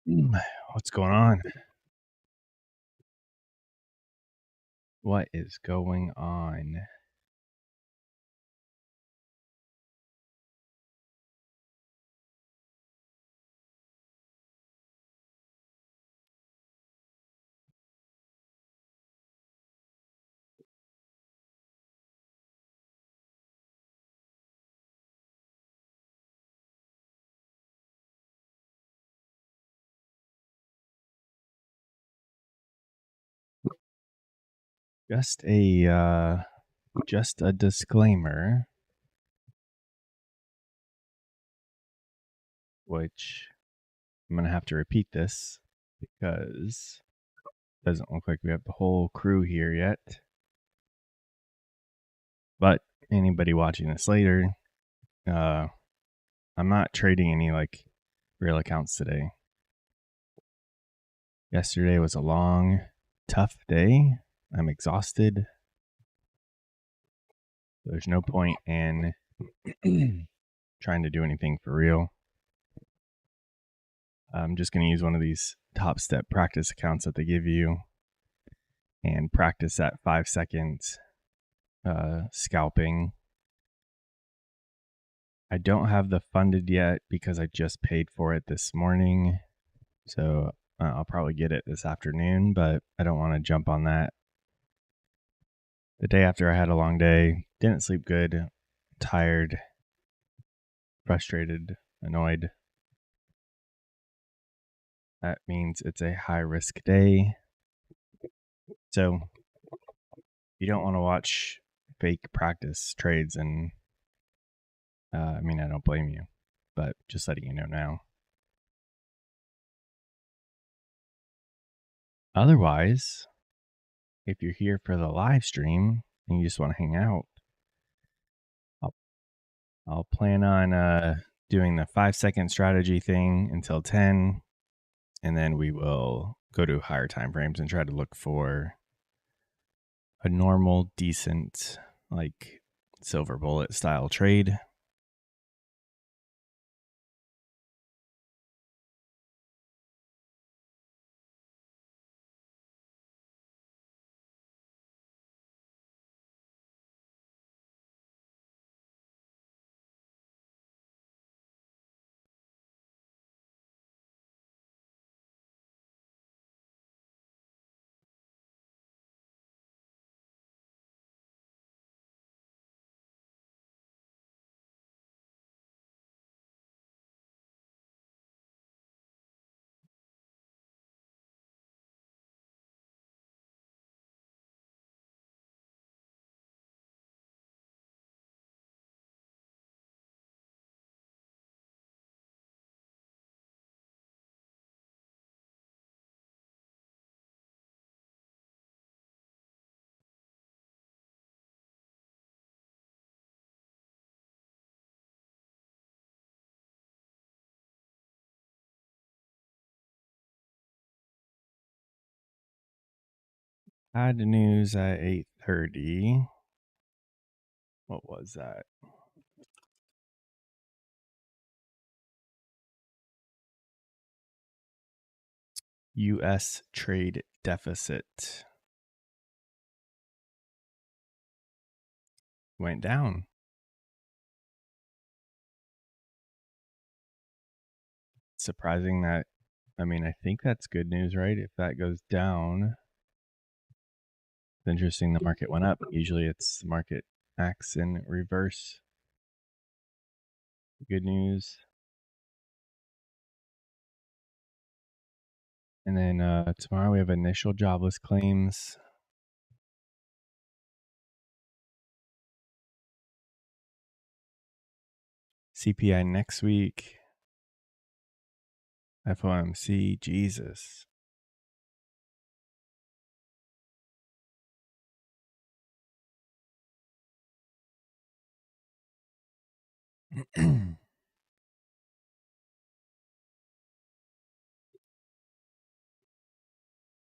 What's going on? What is going on? Just a disclaimer, which I'm gonna have to repeat this because it doesn't look like we have the whole crew here yet. But anybody watching this later, I'm not trading any real accounts today. Yesterday was a long, tough day. I'm exhausted. There's no point in trying to do anything for real. I'm just going to use one of these TopStep practice accounts that they give you and practice that 5 seconds scalping. I don't have the funded yet because I just paid for it this morning. So I'll probably get it this afternoon, but I don't want to jump on that the day after I had a long day. Didn't sleep good, tired, frustrated, annoyed. That means it's a high risk day. So you don't want to watch fake practice trades. And I don't blame you, but just letting you know now. Otherwise, if you're here for the live stream and you just want to hang out, I'll plan on doing the 5 second strategy thing until 10, and then we will go to higher time frames and try to look for a normal, decent, like silver bullet style trade. Had news at 8:30. What was that? U.S. trade deficit went down. Surprising that, I think that's good news, right? If that goes down, it's interesting the market went up. Usually it's the market acts in reverse. Good news. And then tomorrow we have initial jobless claims. CPI next week. FOMC, Jesus.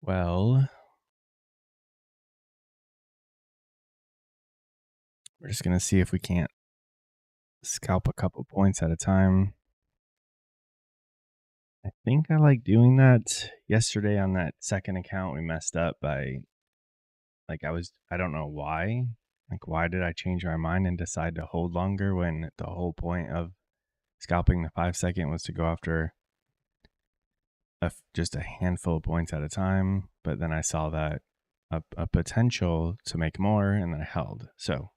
Well, we're just going to see if we can't scalp a couple points at a time. I think I like doing that. Yesterday on that second account, we messed up by I don't know why. Like, why did I change my mind and decide to hold longer when the whole point of scalping the 5 second was to go after just a handful of points at a time? But then I saw that a potential to make more, and then I held. So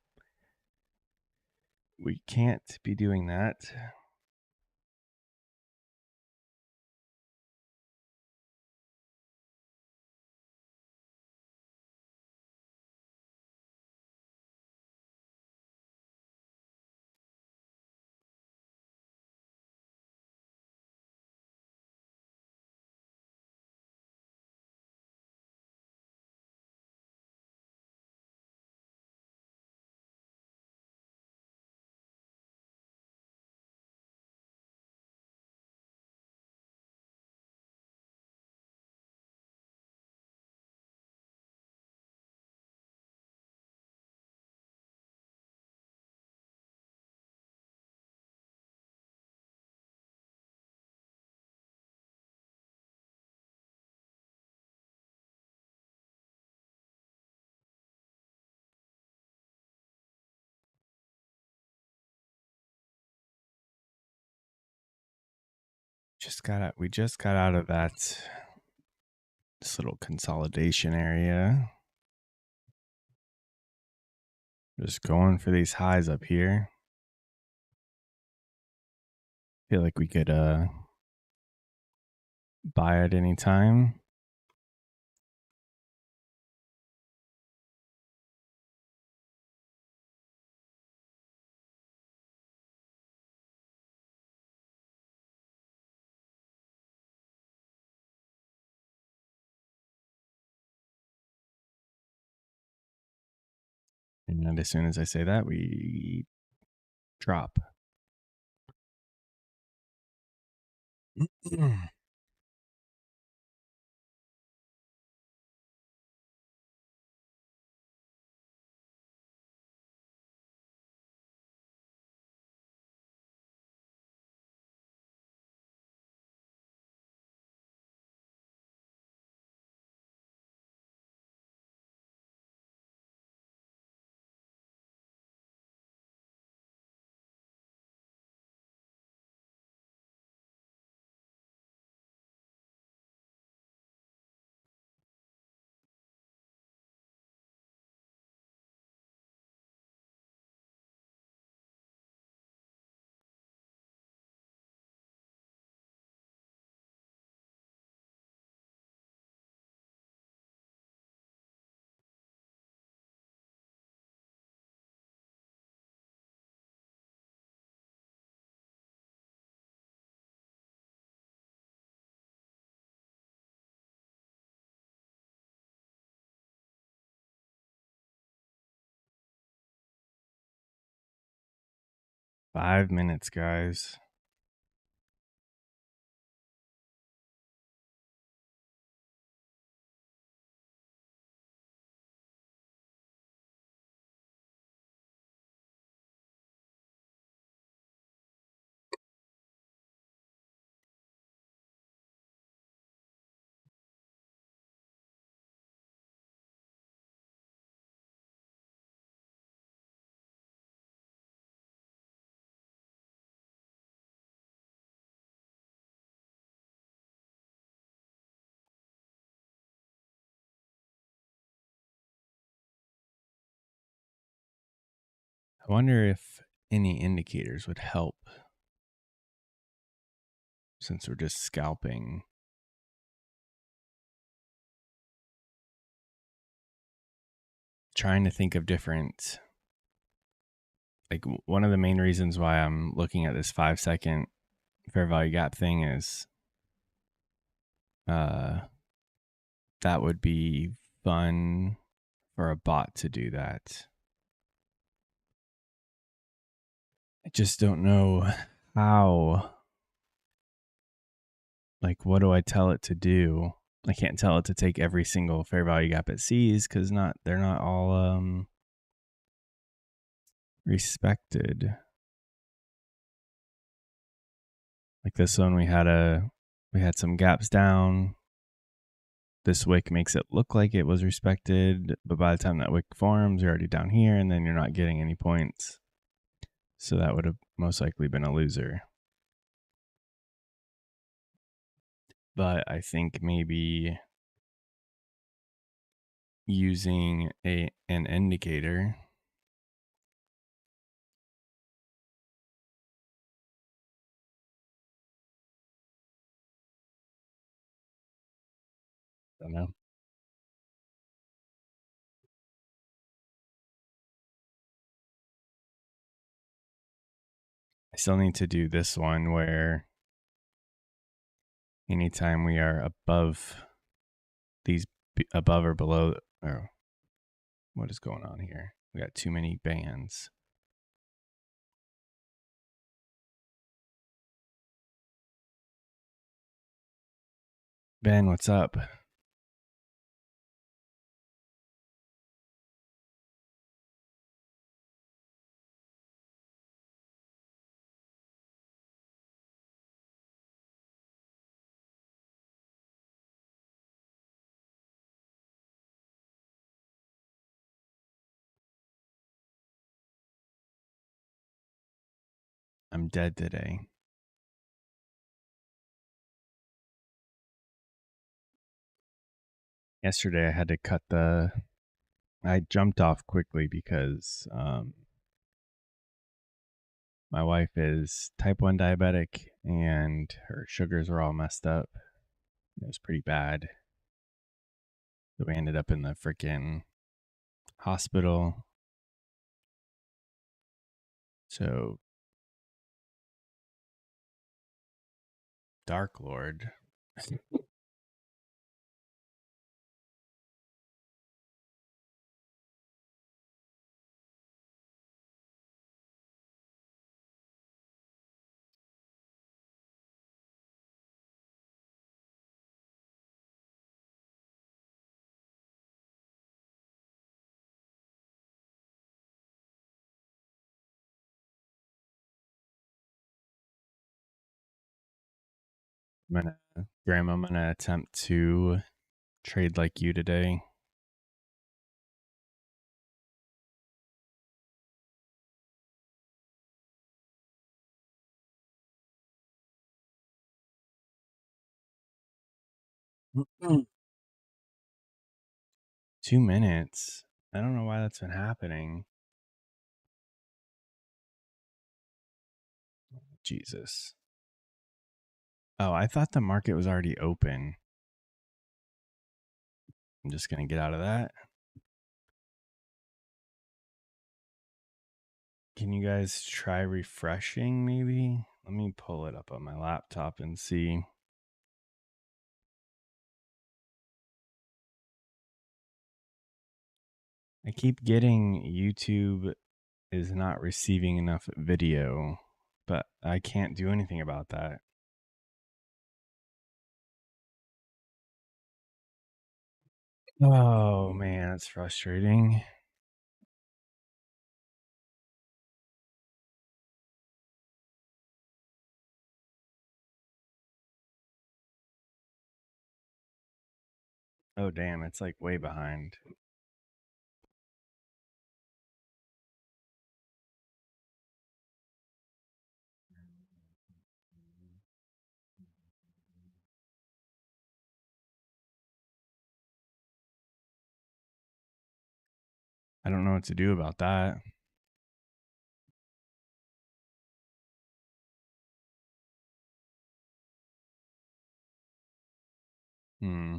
we can't be doing that. We just got out of this little consolidation area. Just going for these highs up here. Feel like we could buy at any time. And as soon as I say that, we drop. 5 minutes, guys. I wonder if any indicators would help since we're just scalping. Trying to think of different, like one of the main reasons why I'm looking at this 5 second fair value gap thing is that would be fun for a bot to do that. I just don't know how. Like, what do I tell it to do? I can't tell it to take every single fair value gap it sees because they're not all respected. Like this one, we had a We had some gaps down. This wick makes it look like it was respected, but by the time that wick forms, you're already down here, and then you're not getting any points. So that would have most likely been a loser. But I think maybe using an indicator I don't know. I still need to do this one where anytime we are above these, above or below, or what is going on here? We got too many bands. Ben, what's up? I'm dead today. Yesterday I had to cut I jumped off quickly because my wife is type 1 diabetic and her sugars were all messed up. It was pretty bad. So we ended up in the freaking hospital. So, Dark Lord. Graham, I'm gonna attempt to trade like you today. Mm-mm. 2 minutes. I don't know why that's been happening. Jesus. Oh, I thought the market was already open. I'm just gonna get out of that. Can you guys try refreshing maybe? Let me pull it up on my laptop and see. I keep getting YouTube is not receiving enough video, but I can't do anything about that. Oh man, it's frustrating. Oh damn, it's like way behind. I don't know what to do about that. Hmm.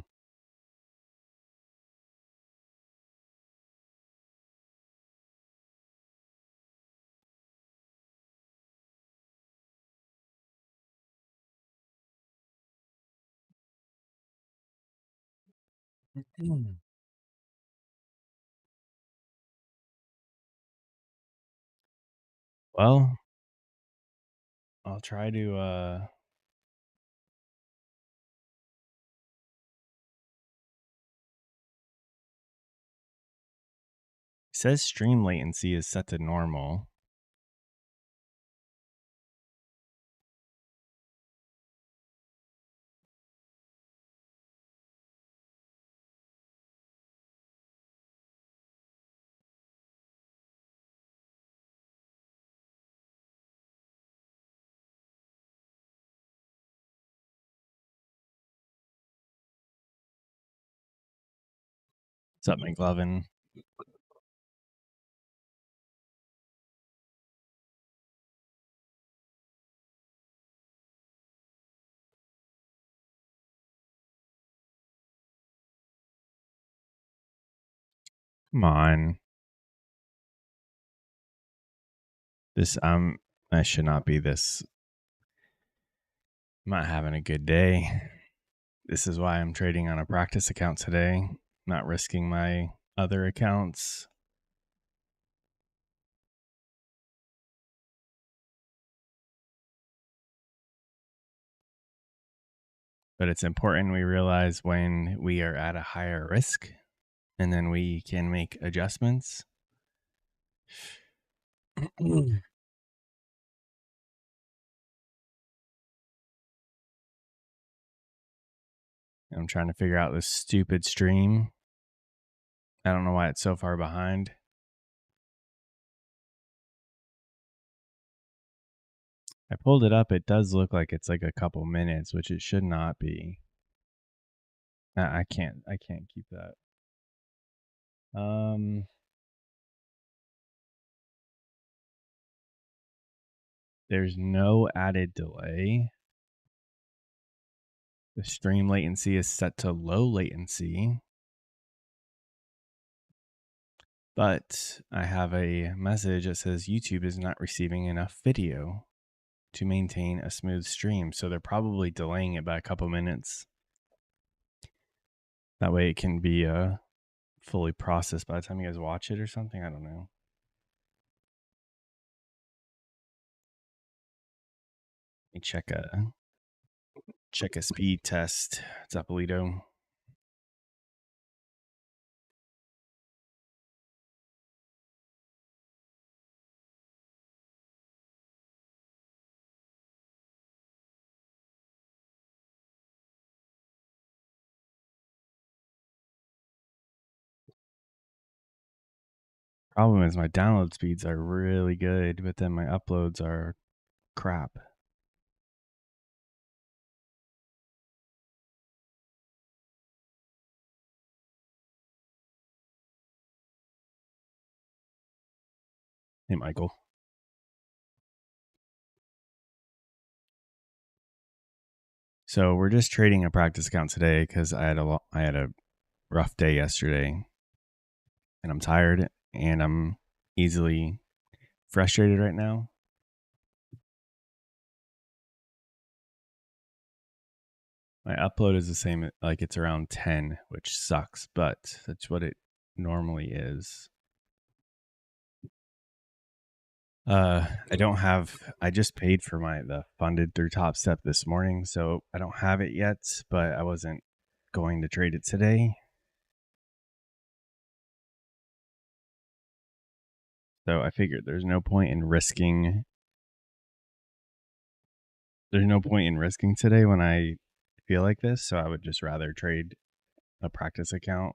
Well, I'll try to it says stream latency is set to normal. What's up, McLovin? Come on. I should not be this. I'm not having a good day. This is why I'm trading on a practice account today, not risking my other accounts. But it's important we realize when we are at a higher risk, and then we can make adjustments. I'm trying to figure out this stupid stream. I don't know why it's so far behind. I pulled it up. It does look like it's like a couple minutes, which it should not be. I can't keep that. There's no added delay. The stream latency is set to low latency. But I have a message that says YouTube is not receiving enough video to maintain a smooth stream. So they're probably delaying it by a couple minutes. That way it can be fully processed by the time you guys watch it or something. I don't know. Let me check a speed test. What's up, Alito? Problem is my download speeds are really good, but then my uploads are crap. Hey, Michael. So we're just trading a practice account today because I had a rough day yesterday, and I'm tired and I'm easily frustrated right now. My upload is the same, like it's around 10, which sucks, but that's what it normally is. I just paid for the funded through TopStep this morning, so I don't have it yet, but I wasn't going to trade it today. So I figured there's no point in risking today when I feel like this, so I would just rather trade a practice account.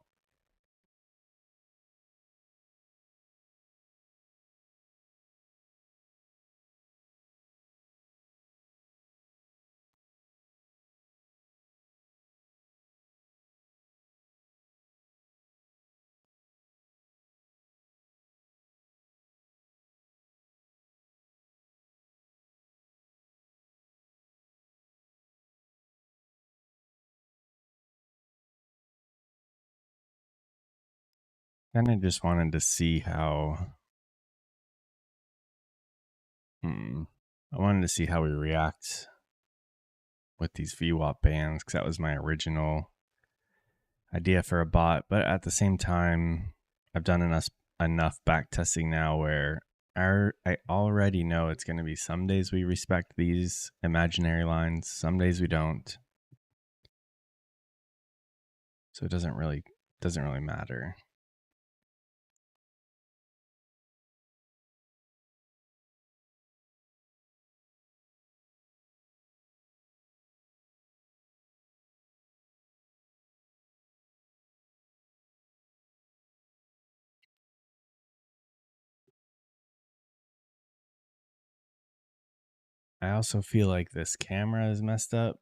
Kind of just wanted to see how I wanted to see how we react with these VWAP bands, because that was my original idea for a bot. But at the same time, I've done enough back testing now where I already know it's going to be some days we respect these imaginary lines, some days we don't. So it doesn't really matter. I also feel like this camera is messed up.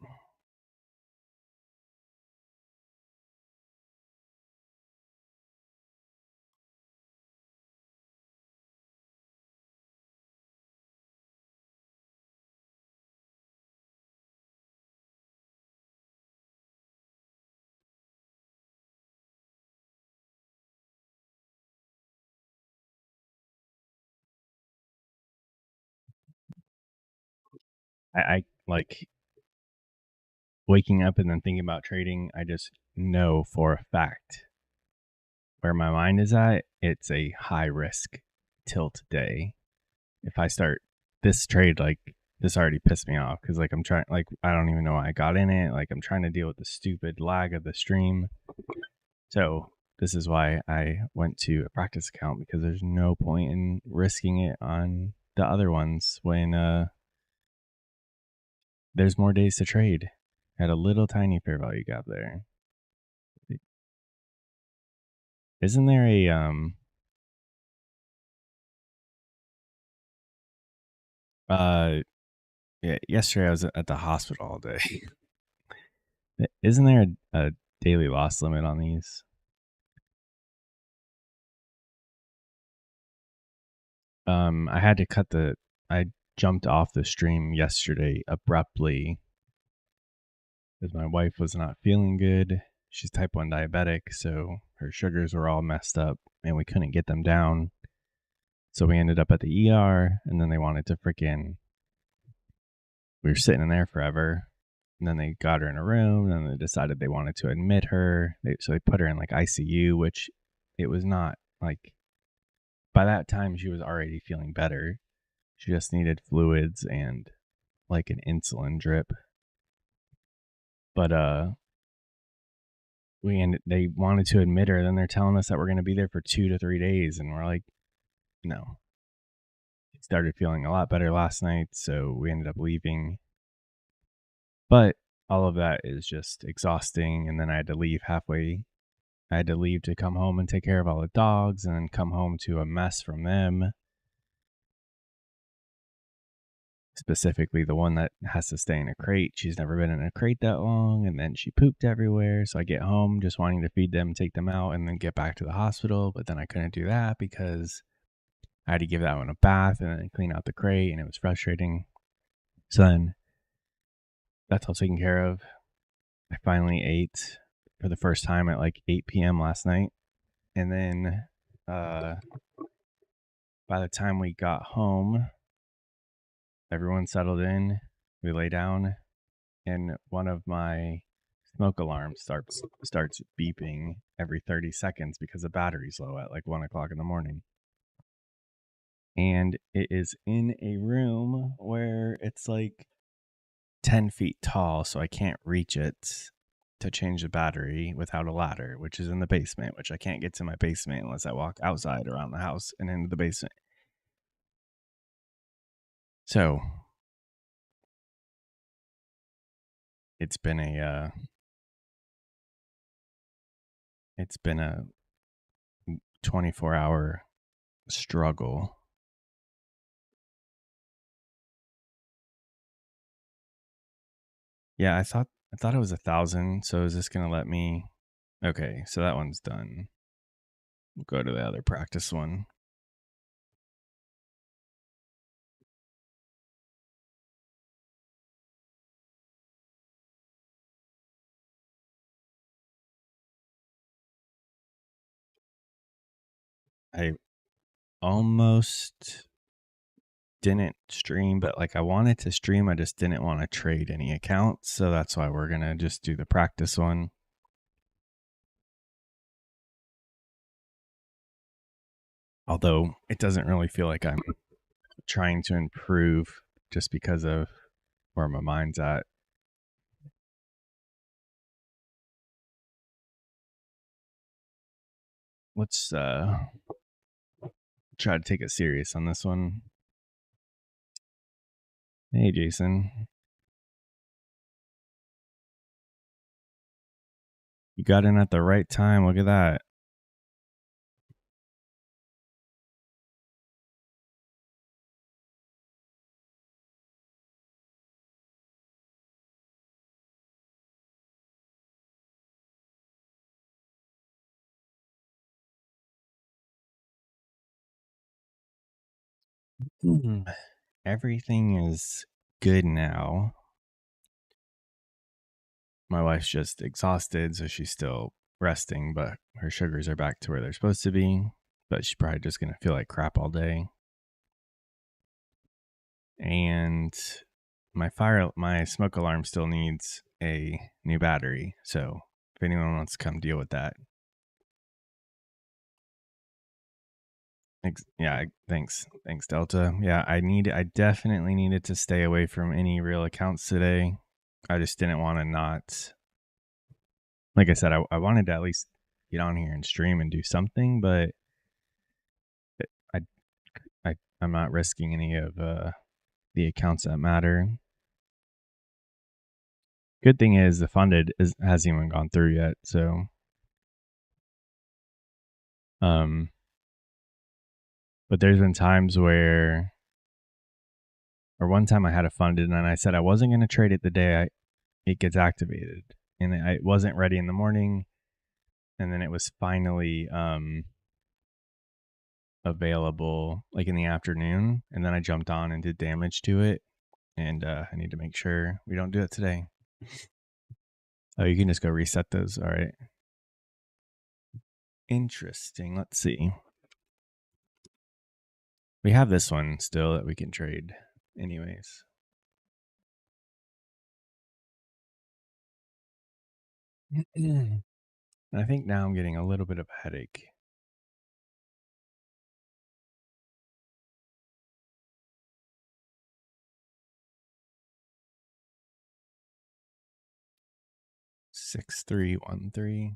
I like waking up and then thinking about trading. I just know for a fact where my mind is at. It's a high risk tilt day. If I start this trade, like this already pissed me off because like I'm trying, like I don't even know why I got in it. Like I'm trying to deal with the stupid lag of the stream. So this is why I went to a practice account, because there's no point in risking it on the other ones when there's more days to trade at a little tiny fair value gap there. Isn't there a yeah, yesterday I was at the hospital all day. Isn't there a daily loss limit on these? I had to I jumped off the stream yesterday abruptly because my wife was not feeling good. She's type 1 diabetic, so her sugars were all messed up and we couldn't get them down. So we ended up at the ER, and then they wanted to we were sitting in there forever. And then they got her in a room, and then they decided they wanted to admit her. So they put her in like ICU, which it was not like, by that time she was already feeling better. She just needed fluids and like an insulin drip. But they wanted to admit her, then they're telling us that we're going to be there for 2 to 3 days, and we're like, no. She started feeling a lot better last night, so we ended up leaving. But all of that is just exhausting, and then I had to leave halfway. I had to leave to come home and take care of all the dogs, and then come home to a mess from them. Specifically, the one that has to stay in a crate. She's never been in a crate that long, and then she pooped everywhere. So I get home just wanting to feed them, take them out, and then get back to the hospital. But then I couldn't do that because I had to give that one a bath and then clean out the crate, and it was frustrating. So then that's all taken care of. I finally ate for the first time at like 8 p.m. last night. And then by the time we got home, everyone settled in. We lay down, and one of my smoke alarms starts beeping every 30 seconds because the battery's low at like 1 o'clock in the morning. And it is in a room where it's like 10 feet tall, so I can't reach it to change the battery without a ladder, which is in the basement, which I can't get to my basement unless I walk outside around the house and into the basement. So it's been a 24-hour struggle. Yeah, I thought it was 1,000. So is this gonna let me? Okay, so that one's done. We'll go to the other practice one. I almost didn't stream, but like I wanted to stream, I just didn't want to trade any accounts. So that's why we're gonna just do the practice one. Although it doesn't really feel like I'm trying to improve just because of where my mind's at. Let's try to take it serious on this one. Hey, Jason. You got in at the right time. Look at that. Everything is good now. My wife's just exhausted, so she's still resting, but her sugars are back to where they're supposed to be. But she's probably just going to feel like crap all day. And my smoke alarm still needs a new battery. So if anyone wants to come deal with that. Yeah, thanks. Thanks, Delta. Yeah, I definitely needed to stay away from any real accounts today. I just didn't want to not, like I said, I wanted to at least get on here and stream and do something, but I, I'm not risking any of the accounts that matter. Good thing is the funded hasn't even gone through yet, so but there's been times where, or one time I had it funded and I said I wasn't going to trade it the day it gets activated, and I wasn't ready in the morning, and then it was finally available like in the afternoon, and then I jumped on and did damage to it, and I need to make sure we don't do it today. Oh, you can just go reset those. All right. Interesting. Let's see. We have this one still that we can trade anyways. And I think now I'm getting a little bit of a headache. Six, 3, 1, 3.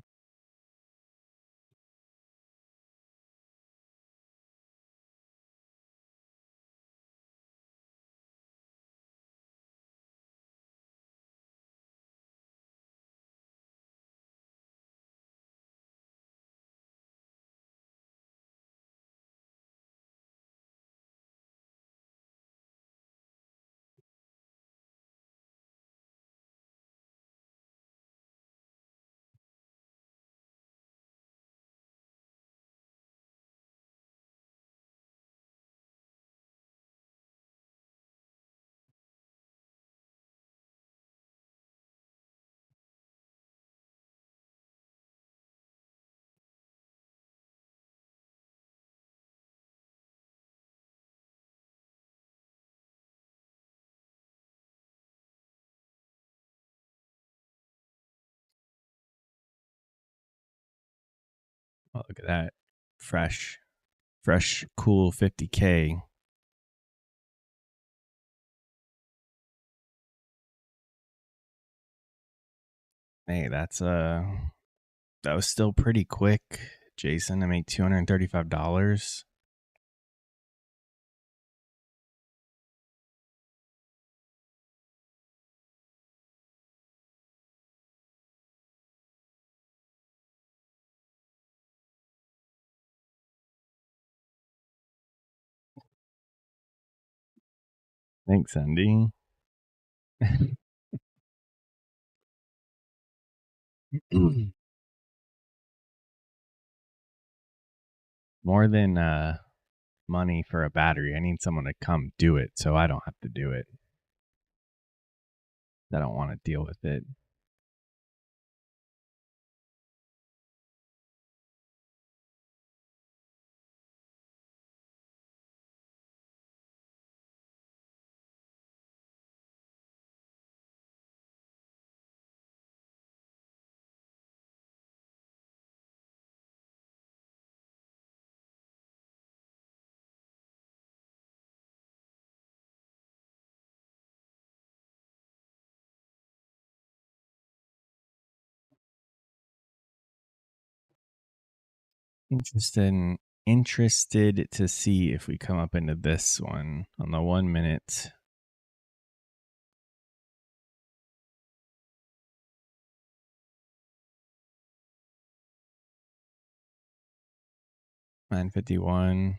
Oh, look at that. Fresh, cool 50K. Hey, that was still pretty quick, Jason. I made $235. Thanks, Andy. More than money for a battery, I need someone to come do it so I don't have to do it. I don't want to deal with it. Interested to see if we come up into this one on the 1 minute. $9.51.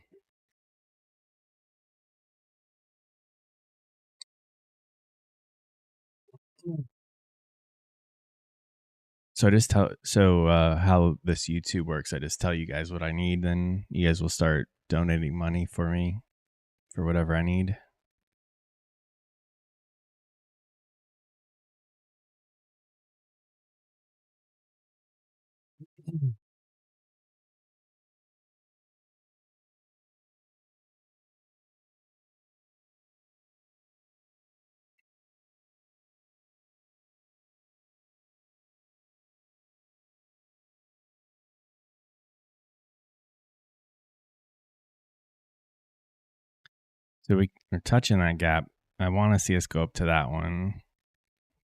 So I just how this YouTube works, I just tell you guys what I need, then you guys will start donating money for me for whatever I need. So we're touching that gap. I want to see us go up to that one.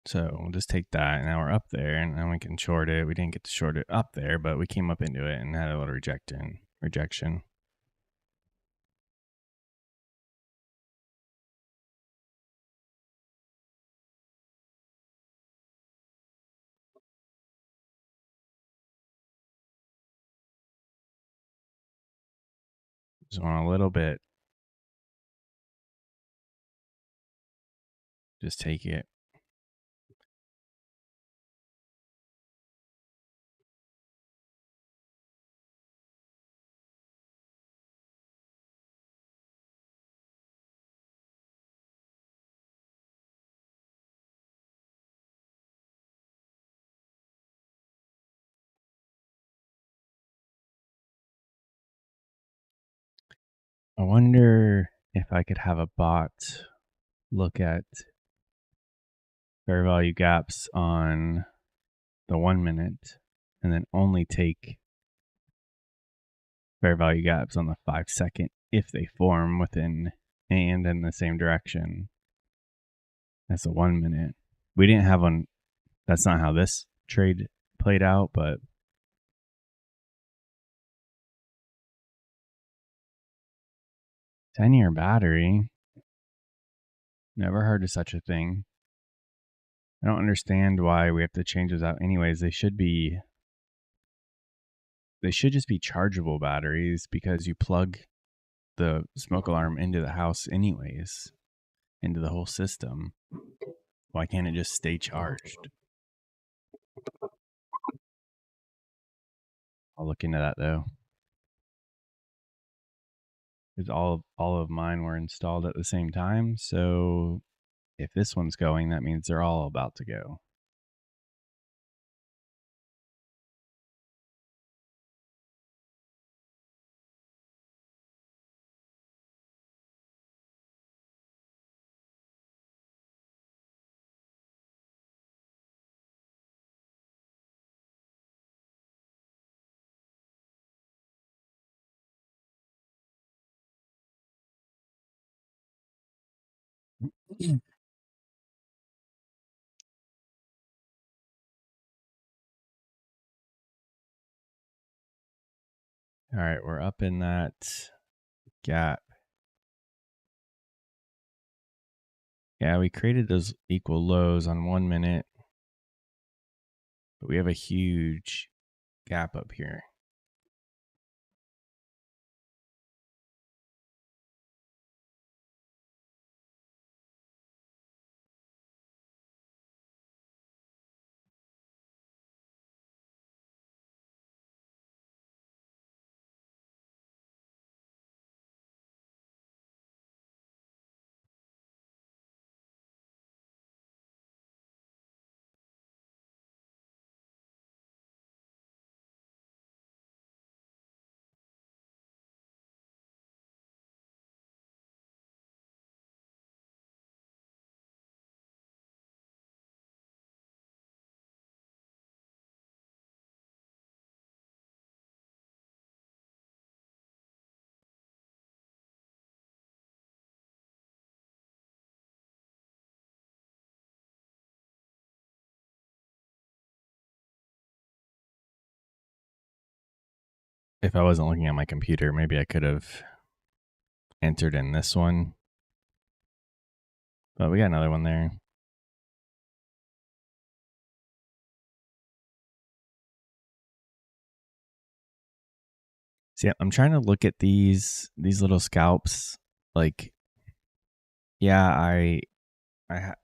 So we'll just take that, and now we're up there, and now we can short it. We didn't get to short it up there, but we came up into it and had a little rejection. Just want a little bit. Just take it. I wonder if I could have a bot look at fair value gaps on the 1 minute and then only take fair value gaps on the 5 second if they form within and in the same direction as the 1 minute. We didn't have one. That's not how this trade played out, but 10-year battery. Never heard of such a thing. I don't understand why we have to change those out anyways. They should just be chargeable batteries because you plug the smoke alarm into the house anyways, into the whole system. Why can't it just stay charged? I'll look into that though. Because all of mine were installed at the same time, so if this one's going, that means they're all about to go. All right, we're up in that gap. Yeah, we created those equal lows on 1 minute, but we have a huge gap up here. If I wasn't looking at my computer, maybe I could have entered in this one. But we got another one there. See, I'm trying to look at these little scalps. Like, yeah,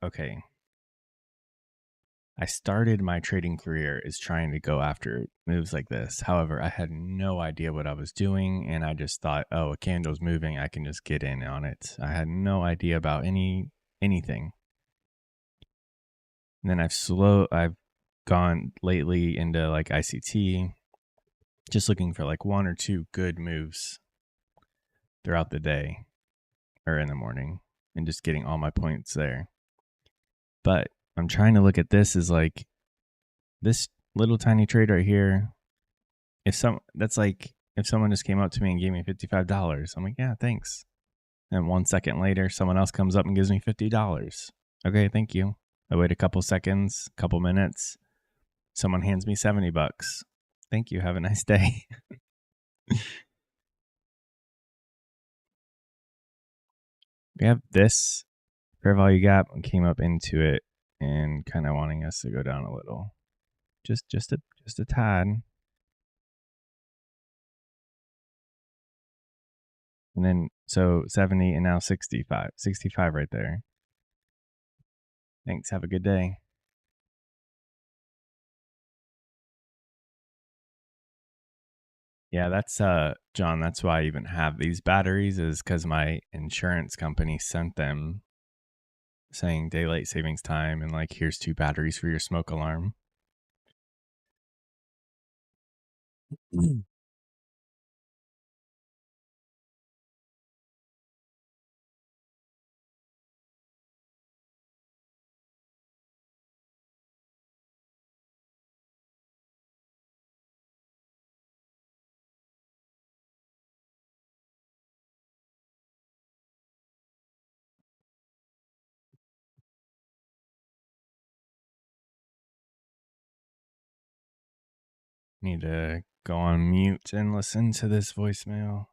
okay. I started my trading career is trying to go after moves like this. However, I had no idea what I was doing, and I just thought, oh, a candle's moving, I can just get in on it. I had no idea about anything. And then I've gone lately into like ICT, just looking for like one or two good moves throughout the day or in the morning and just getting all my points there. But I'm trying to look at this as like this little tiny trade right here. If someone just came up to me and gave me $55, I'm like, yeah, thanks. And 1 second later, someone else comes up and gives me $50. Okay, thank you. I wait a couple seconds, couple minutes. Someone hands me $70. Thank you. Have a nice day. We have this fair value gap and came up into it and kind of wanting us to go down a little. Just a tad. And then so 70 and now 65. 65 right there. Thanks. Have a good day. Yeah, that's John, that's why I even have these batteries, is because my insurance company sent them saying daylight savings time and like, here's 2 batteries for your smoke alarm. Need to go on mute and listen to this voicemail.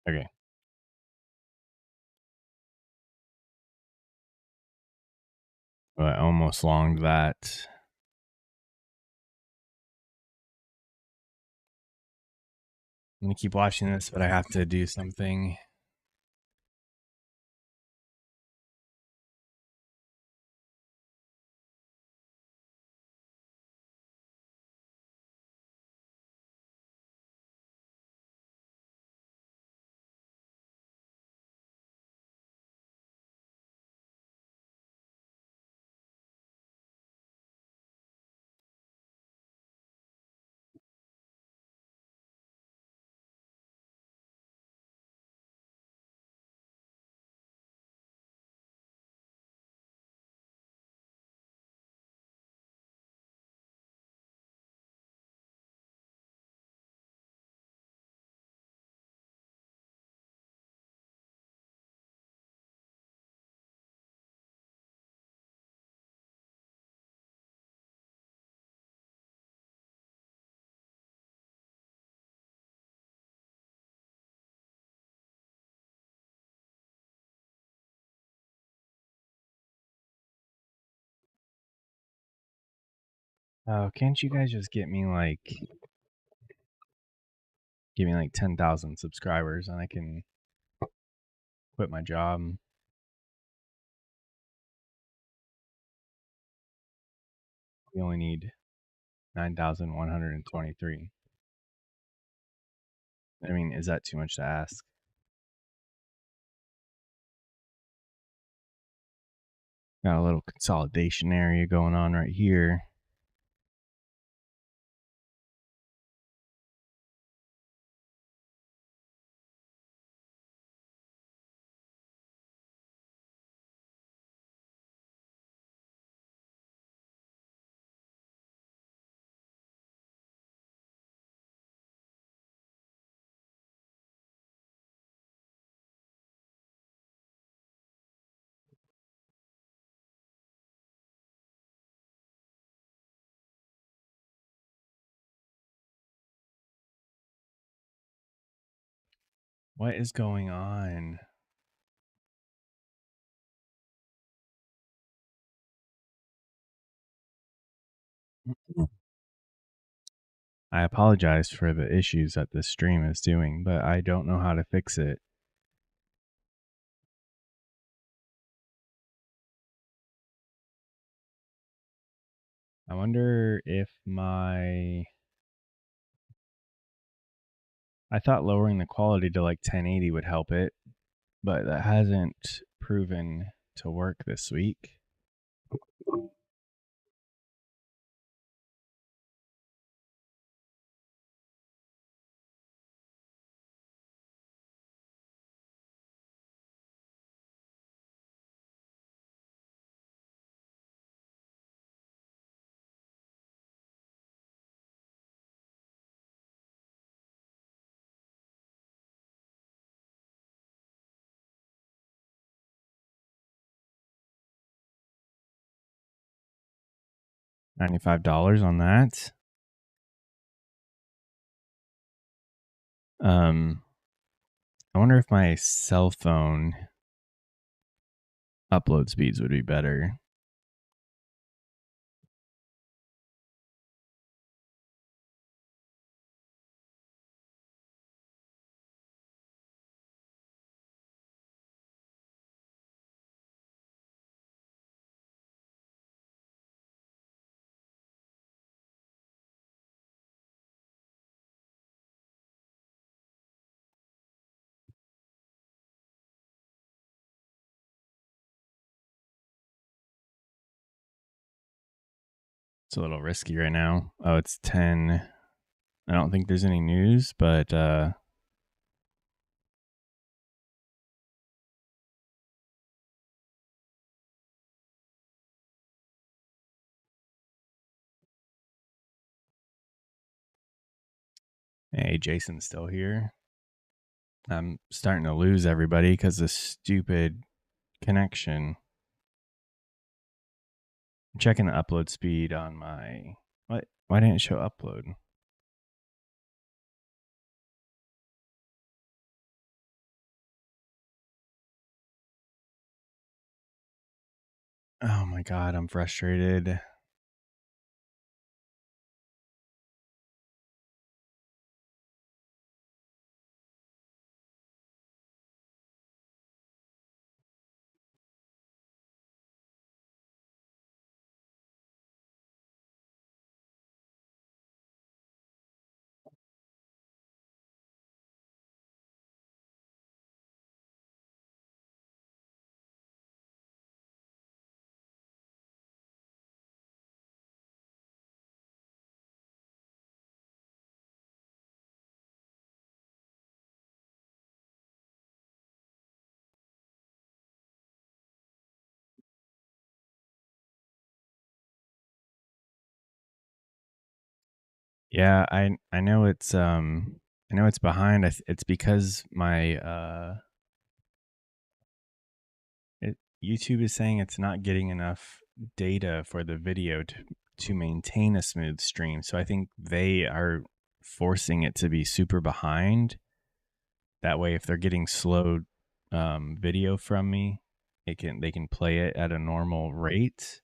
Okay. Well, I almost longed that. I'm going to keep watching this, but I have to do something. Oh, can't you guys just get me like 10,000 subscribers and I can quit my job? We only need 9,123. I mean, is that too much to ask? Got a little consolidation area going on right here. What is going on? I apologize for the issues that this stream is doing, but I don't know how to fix it. I wonder if I thought lowering the quality to like 1080 would help it, but that hasn't proven to work this week. $95 on that. I wonder if my cell phone upload speeds would be better. It's a little risky right now. Oh, it's 10. I don't think there's any news, but hey, Jason's still here. I'm starting to lose everybody because of stupid connection. I'm checking the upload speed on my. What? Why didn't it show upload? Oh my god, I'm frustrated. Yeah, I know it's behind. It's because my YouTube is saying it's not getting enough data for the video to maintain a smooth stream. So I think they are forcing it to be super behind. That way, if they're getting slow video from me, they can play it at a normal rate.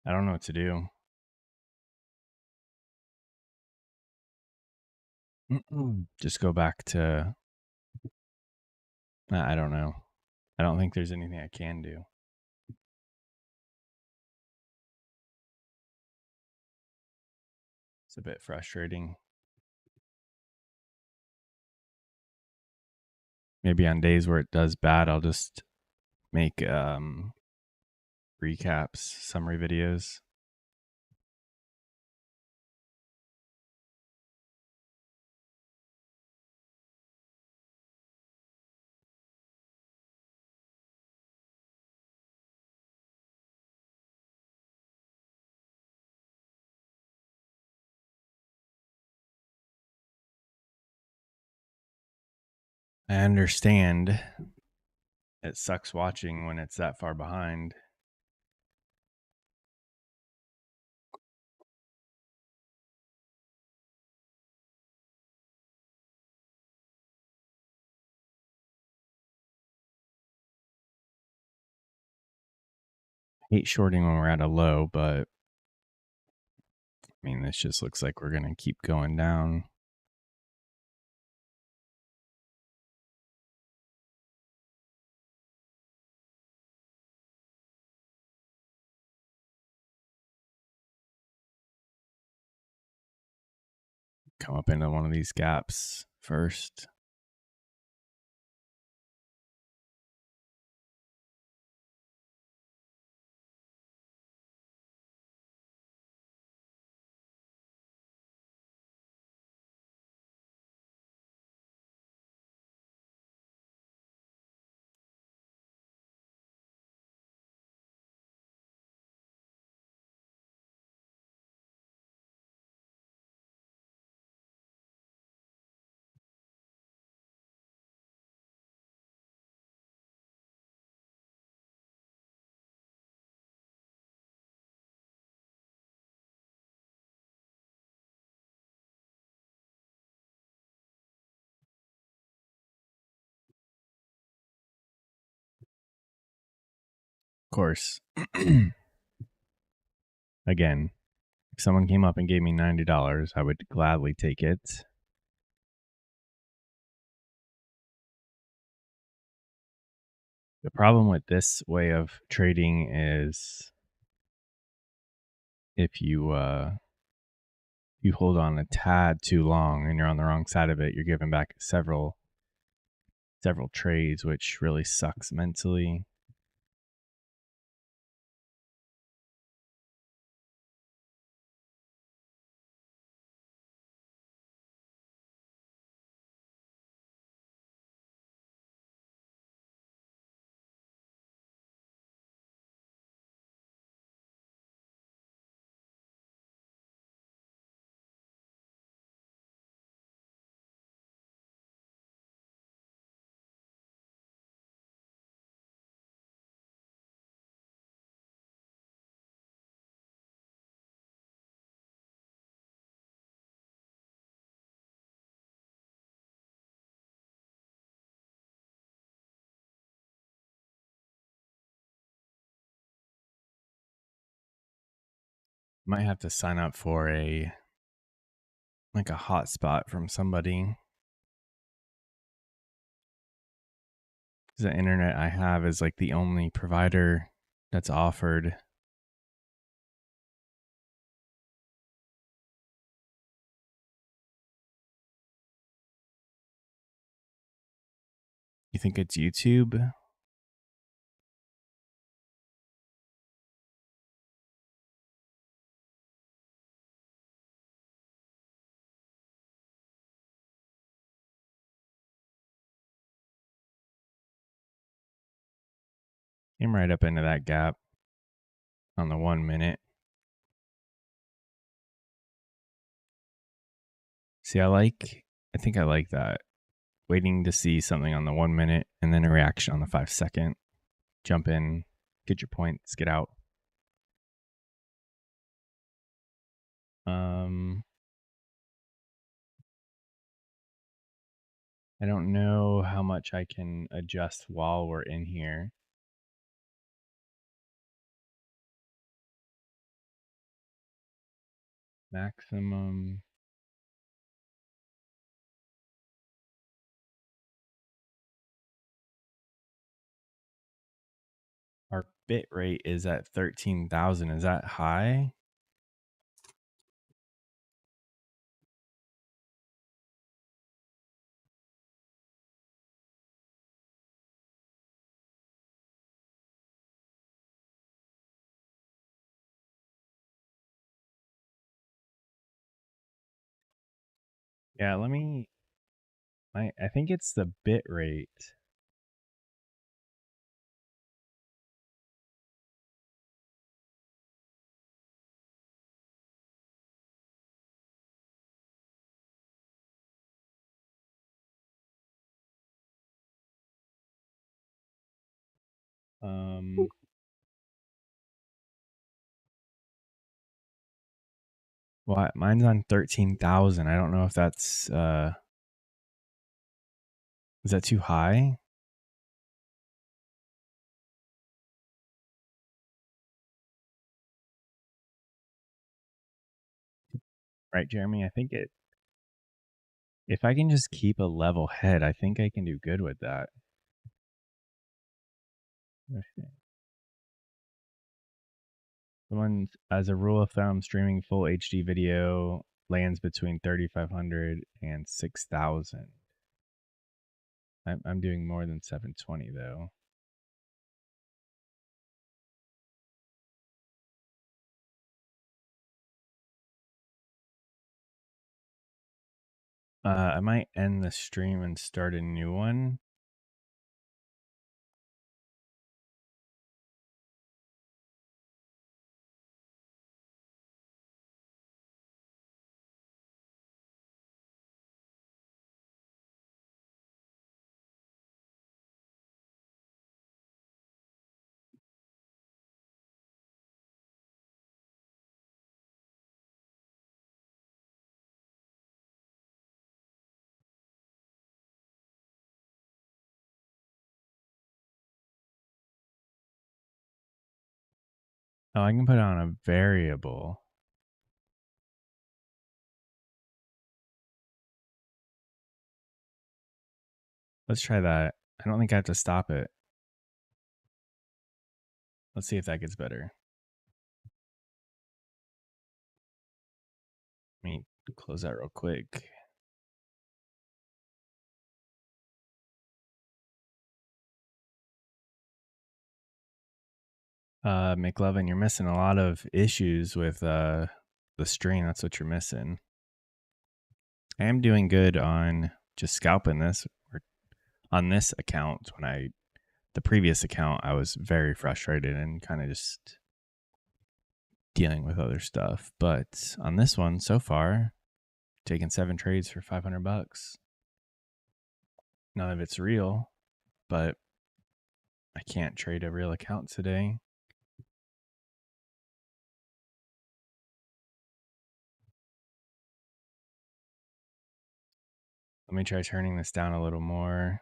I don't know what to do. Just go back to. I don't know. I don't think there's anything I can do. It's a bit frustrating. Maybe on days where it does bad, I'll just make recaps, summary videos. I understand it sucks watching when it's that far behind. Hate shorting when we're at a low, but I mean, this just looks like we're going to keep going down. Come up into one of these gaps first. Of course, again, if someone came up and gave me $90, I would gladly take it. The problem with this way of trading is if you hold on a tad too long and you're on the wrong side of it, you're giving back several trades, which really sucks mentally. Might have to sign up for a hotspot from somebody. The internet I have is like the only provider that's offered. You think it's YouTube? Came right up into that gap on the 1 minute. See, I think I like that. Waiting to see something on the 1 minute and then a reaction on the 5 second. Jump in, get your points, get out. I don't know how much I can adjust while we're in here. Maximum. Our bit rate is at 13,000. Is that high? Yeah, I think it's the bit rate. Well, mine's on 13,000. I don't know if that's is that too high? Right, Jeremy? I think if I can just keep a level head, I think I can do good with that. Okay. Someone, as a rule of thumb, streaming full HD video lands between 3,500 and 6,000. I'm doing more than 720 though. I might end the stream and start a new one. Oh, I can put it on a variable. Let's try that. I don't think I have to stop it. Let's see if that gets better. Let me close that real quick. McLovin, you're missing a lot of issues with the stream. That's what you're missing. I am doing good on just scalping this. Or on this account, the previous account, I was very frustrated and kind of just dealing with other stuff. But on this one, so far, taking 7 trades for $500. None of it's real, but I can't trade a real account today. Let me try turning this down a little more.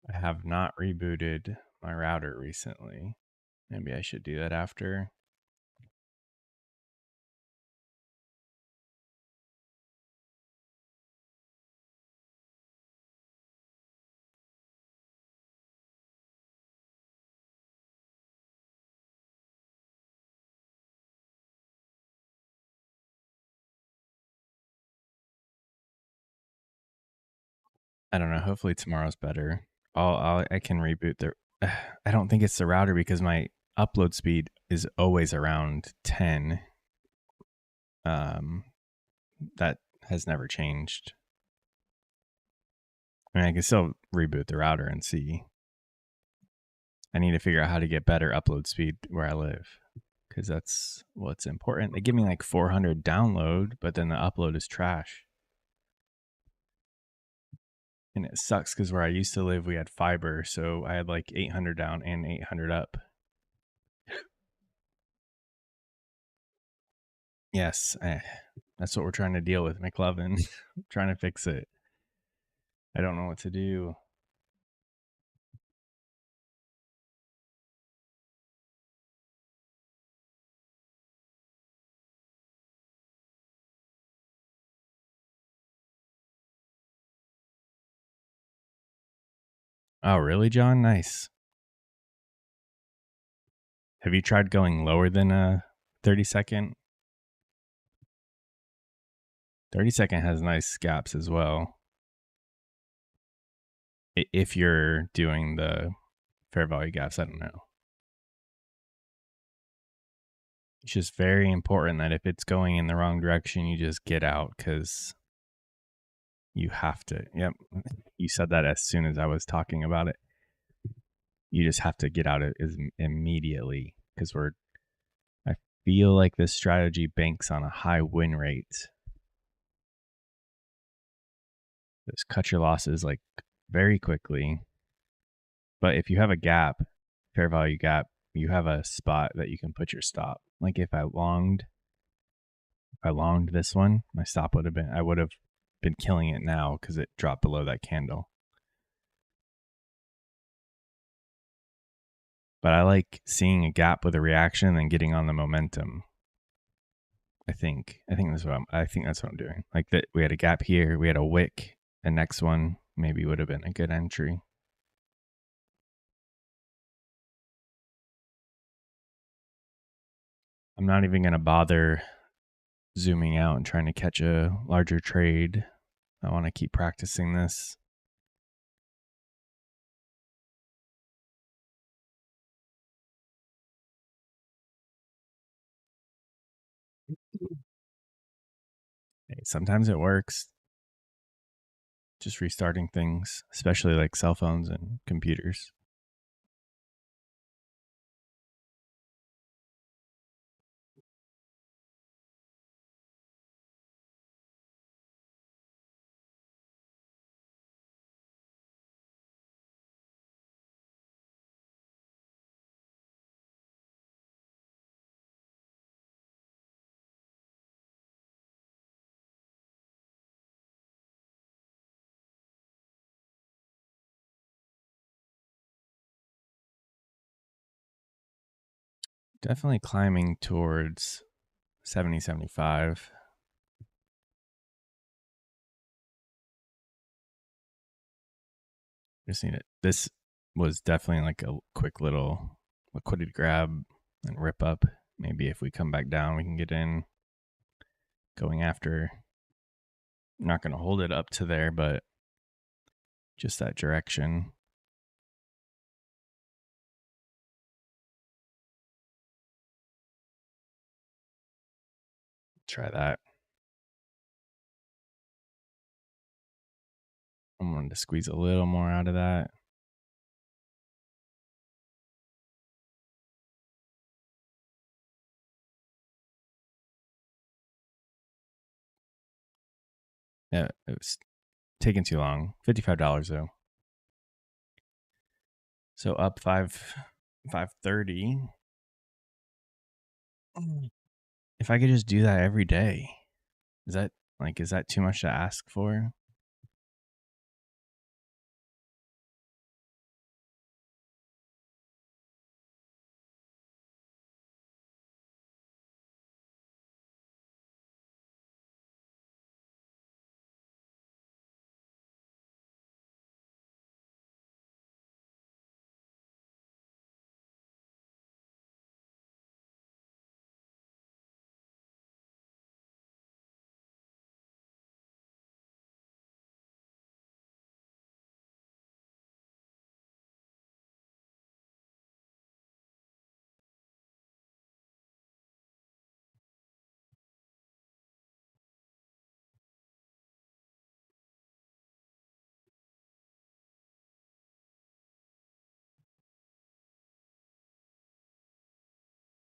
I have not rebooted my router recently. Maybe I should do that after. I don't know. Hopefully tomorrow's better. I can reboot the. I don't think it's the router because my upload speed is always around 10. That has never changed. I mean, I can still reboot the router and see. I need to figure out how to get better upload speed where I live because that's what's important. They give me like 400 download, but then the upload is trash. And it sucks because where I used to live, we had fiber. So I had like 800 down and 800 up. Yes, that's what we're trying to deal with, McLovin. Trying to fix it. I don't know what to do. Oh, really, John? Nice. Have you tried going lower than a 30-second? 30-second has nice gaps as well. If you're doing the fair value gaps, I don't know. It's just very important that if it's going in the wrong direction, you just get out because you have to. Yep. You said that as soon as I was talking about it. You just have to get out of it immediately because I feel like this strategy banks on a high win rate. Just cut your losses like very quickly. But if you have a gap, fair value gap, you have a spot that you can put your stop. Like if I longed this one, my stop would have been, I would have been killing it now because it dropped below that candle. But I like seeing a gap with a reaction and then getting on the momentum. I think that's what I'm doing. Like that, we had a gap here, we had a wick. The next one maybe would have been a good entry. I'm not even going to bother zooming out and trying to catch a larger trade. I want to keep practicing this. Hey, sometimes it works. Just restarting things, especially like cell phones and computers. Definitely climbing towards 70, 75. Just need it. This was definitely like a quick little liquidity grab and rip up. Maybe if we come back down, we can get in going after. I'm not going to hold it up to there, but just that direction. Try that. I'm going to squeeze a little more out of that. Yeah, it was taking too long. $55 though. So up 530. If I could just do that every day, is that too much to ask for?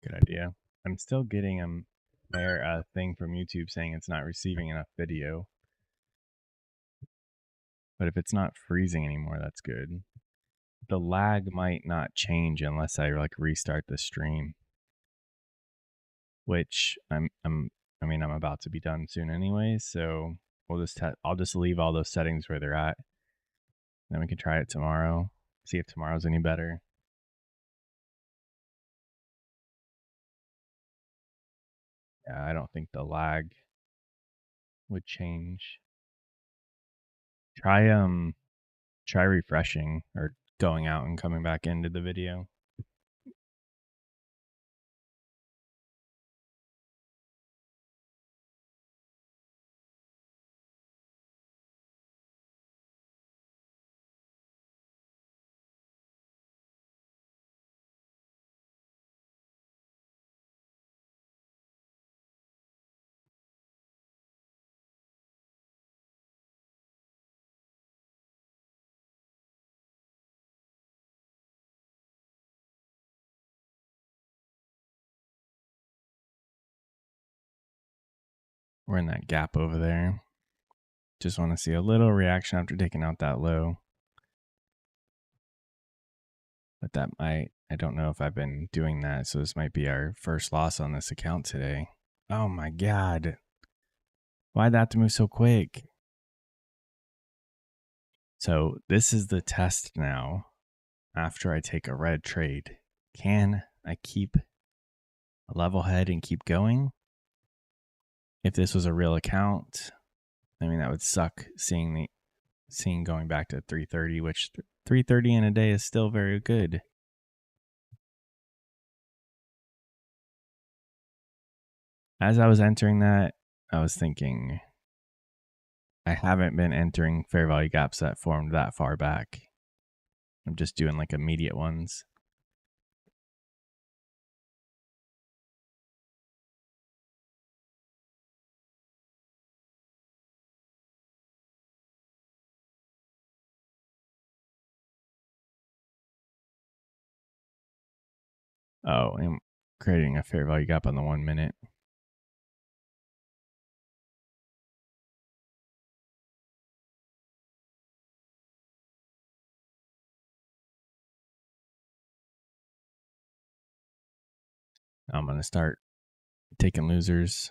Good idea. I'm still getting a thing from YouTube saying it's not receiving enough video. But if it's not freezing anymore, that's good. The lag might not change unless I like restart the stream, which I'm about to be done soon anyway, so I'll just leave all those settings where they're at. Then we can try it tomorrow. See if tomorrow's any better. Yeah, I don't think the lag would change. Try try refreshing or going out and coming back into the video. We're in that gap over there. Just want to see a little reaction after taking out that low. But I don't know if I've been doing that. So this might be our first loss on this account today. Oh my God. Why'd that have to move so quick? So this is the test now. After I take a red trade, can I keep a level head and keep going? If this was a real account, I mean, that would suck seeing going back to 330, which 330 in a day is still very good. As I was entering that, I was thinking, I haven't been entering fair value gaps that formed that far back. I'm just doing like immediate ones. Oh, I'm creating a fair value gap on the 1 minute. I'm going to start taking losers.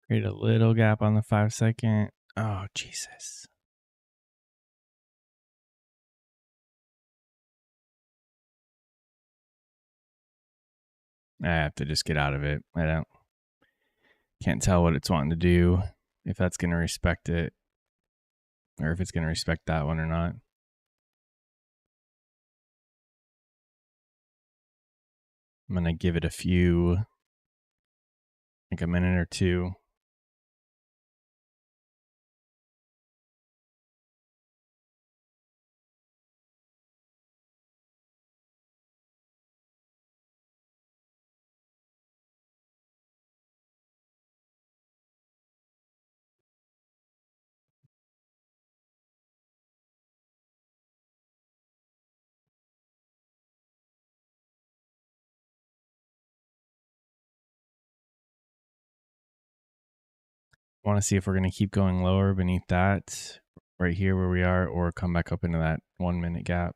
Create a little gap on the 5 second. Oh, Jesus. I have to just get out of it. Can't tell what it's wanting to do, if that's going to respect it, or if it's going to respect that one or not. I'm going to give it like a minute or two. I want to see if we're going to keep going lower beneath that right here where we are, or come back up into that 1 minute gap.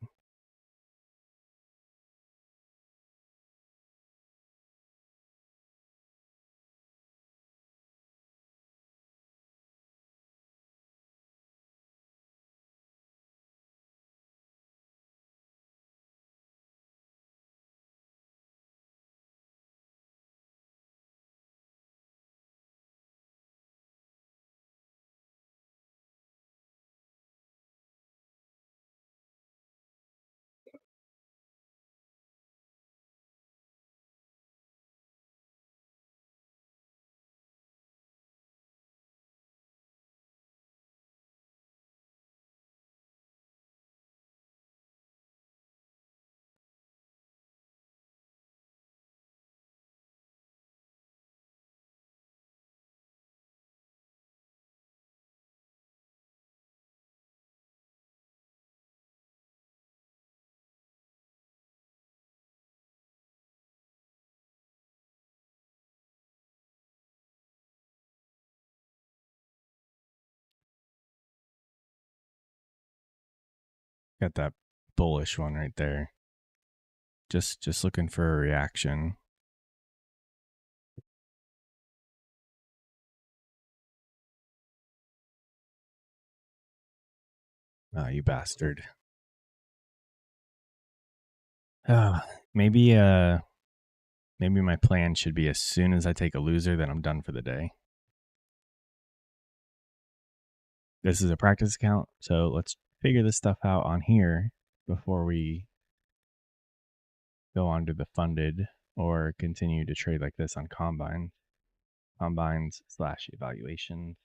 Got that bullish one right there. Just looking for a reaction. Oh, you bastard. Maybe my plan should be as soon as I take a loser, then I'm done for the day. This is a practice account, so let's figure this stuff out on here before we go on to the funded or continue to trade like this on combines / evaluations.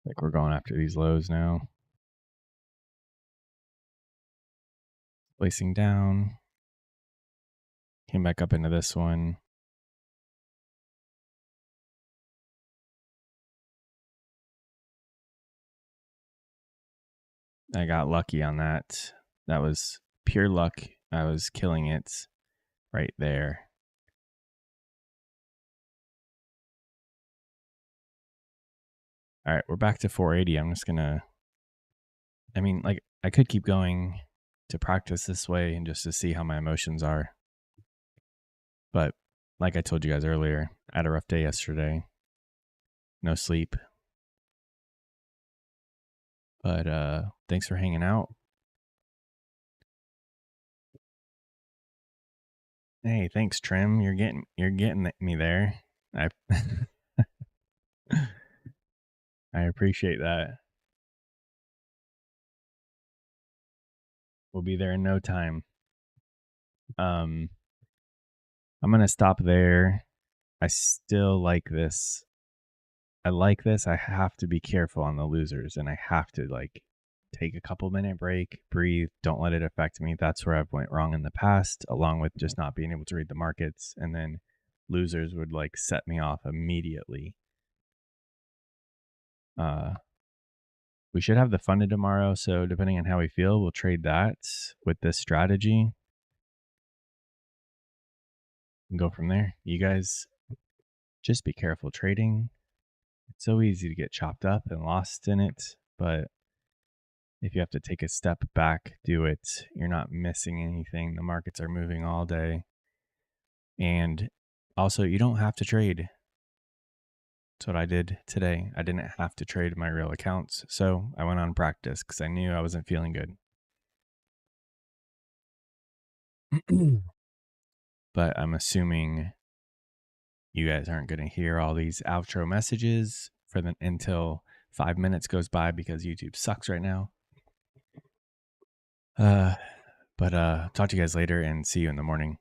Like we're going after these lows now. Placing down. Came back up into this one. I got lucky on that. That was pure luck. I was killing it right there. All right, we're back to 480. I'm just going to, I could keep going to practice this way and just to see how my emotions are. But like I told you guys earlier, I had a rough day yesterday. No sleep. But thanks for hanging out. Hey, thanks, Trim. You're getting me there. I I appreciate that. We'll be there in no time. I'm gonna stop there. I still like this. I like this. I have to be careful on the losers, and I have to take a couple minute break, breathe, don't let it affect me. That's where I've went wrong in the past, along with just not being able to read the markets, and then losers would set me off immediately. We should have the funded tomorrow, so depending on how we feel, we'll trade that with this strategy and go from there. You guys just be careful trading. It's so easy to get chopped up and lost in it, but if you have to take a step back, do it. You're not missing anything. The markets are moving all day. And also, you don't have to trade. That's what I did today. I didn't have to trade my real accounts. So I went on practice because I knew I wasn't feeling good. But I'm assuming you guys aren't going to hear all these outro messages until 5 minutes goes by because YouTube sucks right now. But talk to you guys later and see you in the morning.